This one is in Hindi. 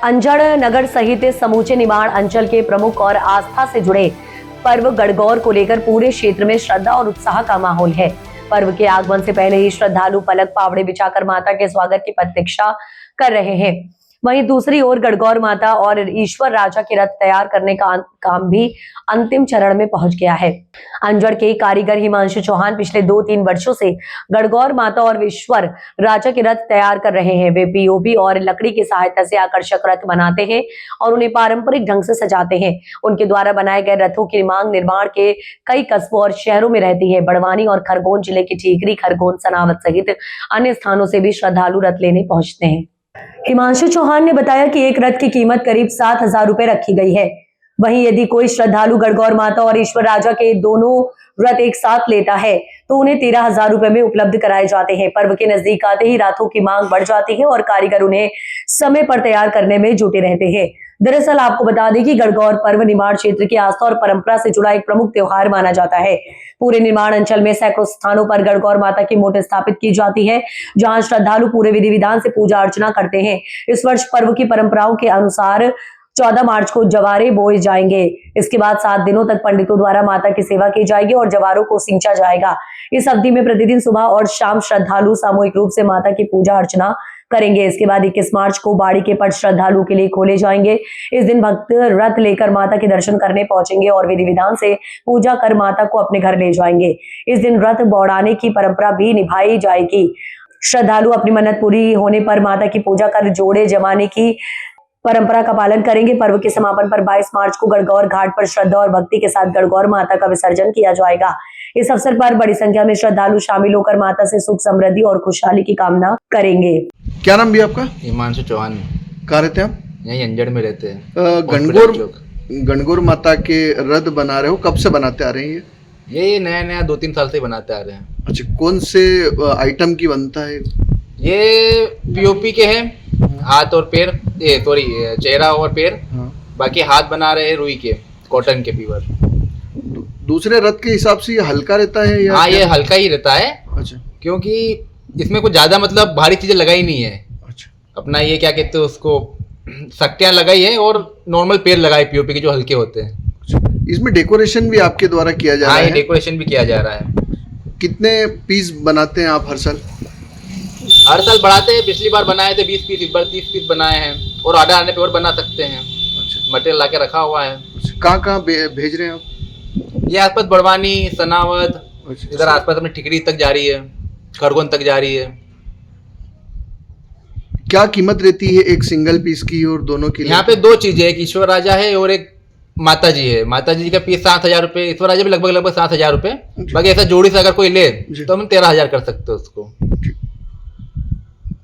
अंजड़ नगर सहित समूचे निमाड़ अंचल के प्रमुख और आस्था से जुड़े पर्व गणगौर को लेकर पूरे क्षेत्र में श्रद्धा और उत्साह का माहौल है। पर्व के आगमन से पहले ही श्रद्धालु पलक पावड़े बिछाकर माता के स्वागत की प्रतीक्षा कर रहे हैं। वहीं दूसरी ओर गणगौर माता और ईश्वर राजा के रथ तैयार करने का काम भी अंतिम चरण में पहुंच गया है। अंजड़ के कारीगर हिमांशु चौहान पिछले 2-3 वर्षों से गणगौर माता और ईश्वर राजा के रथ तैयार कर रहे हैं। वे पीओपी और लकड़ी की सहायता से आकर्षक रथ बनाते हैं और उन्हें पारंपरिक ढंग से सजाते हैं। उनके द्वारा बनाए गए रथों की मांग निर्माण के कई कस्बों और शहरों में रहती है। बड़वानी और खरगोन जिले के ठीकरी, खरगोन, सनावद सहित अन्य स्थानों से भी श्रद्धालु रथ लेने पहुंचते हैं। हिमांशु चौहान ने बताया कि एक रथ की कीमत करीब 7,000 रुपए रखी गई है। वहीं यदि कोई श्रद्धालु गणगौर माता और ईश्वर राजा के दोनों रथ एक साथ लेता है तो उन्हें 13,000 रुपए में उपलब्ध कराए जाते हैं। पर्व के नजदीक आते ही रथों की मांग बढ़ जाती है और कारीगर उन्हें समय पर तैयार करने में जुटे रहते हैं। दरअसल आपको बता दें कि गणगौर पर्व निमाड़ क्षेत्र की आस्था और परंपरा से जुड़ा एक प्रमुख त्योहार माना जाता है। पूरे निमाड़ अंचल में सैकड़ों स्थानों पर गणगौर माता की मूर्ति स्थापित की जाती है, जहां श्रद्धालु पूरे विधि विधान से पूजा अर्चना करते हैं। इस वर्ष पर्व की परंपराओं के अनुसार 14 मार्च को जवारे बोए जाएंगे। इसके बाद 7 दिनों तक पंडितों द्वारा माता की सेवा की जाएगी और जवारों को सींचा जाएगा। इस अवधि में प्रतिदिन सुबह और शाम श्रद्धालु सामूहिक रूप से माता की पूजा अर्चना करेंगे। इसके बाद 21 मार्च को बाड़ी के पट श्रद्धालु के लिए खोले जाएंगे। इस दिन भक्त रथ लेकर माता के दर्शन करने पहुंचेंगे और विधि विधान से पूजा कर माता को अपने घर ले जाएंगे। इस दिन रथ दौड़ाने की परंपरा भी निभाई जाएगी। श्रद्धालु अपनी मन्नत पूरी होने पर माता की पूजा कर जोड़े जमाने की परंपरा का पालन करेंगे। पर्व के समापन पर 22 मार्च को गणगौर घाट पर श्रद्धा और भक्ति के साथ गणगौर माता का विसर्जन किया जाएगा। इस अवसर पर बड़ी संख्या में श्रद्धालु शामिल होकर माता से सुख, समृद्धि और खुशहाली की कामना करेंगे। क्या नाम भी आपका? हिमांशु चौहान। कहाँ रहते हैं आप? यहीं अंजड़ में रहते हैं। गणगौर माता के रथ बना रहे हो, कब से बनाते आ रहे हैं? ये नया 2-3 साल से बनाते आ रहे हैं। अच्छा, कौन से आइटम की बनता है? ये पीओपी के हैं, हाथ और पैर, ये सॉरी चेहरा और पैर। हाँ। बाकी हाथ बना रहे हैं रुई के, कॉटन के प्योर। दूसरे रथ के हिसाब से ये हल्का रहता है या? हाँ, ये हल्का ही रहता है। अच्छा, क्योंकि इसमें कुछ ज्यादा मतलब भारी चीजें लगाई नहीं है। अच्छा, अपना ये क्या कहते हैं उसको, शक्तियां लगाई है और नॉर्मल पैर लगाए पीओपी के जो हल्के होते हैं। अच्छा। इसमें डेकोरेशन भी आपके द्वारा किया जा रहा है? डेकोरेशन भी किया जा रहा है। कितने पीस बनाते हैं आप हर साल? हर साल बढ़ाते हैं। पिछली बार बनाए थे 20 पीस, इस बार 30 पीस बनाए हैं और ऑर्डर आने पे और बना सकते हैं। अच्छा, मटेरियल लाके रखा हुआ है। कहाँ भेज रहे हैं आप? ये आसपास बड़वानी, सनावद, अच्छा, इधर आसपास अपने ठिकरी तक जा रही है, खरगोन तक जा रही है। क्या कीमत रहती है एक सिंगल पीस की और दोनों की? यहाँ पे 2 चीजें, एक ईश्वर राजा है और एक माता जी है। माता जी का पीस 7,000 रुपये, ईश्वर राजा भी लगभग 7,000 रुपये। बाकी ऐसा जोड़ी से अगर कोई ले तो हम 13,000 कर सकते हो उसको।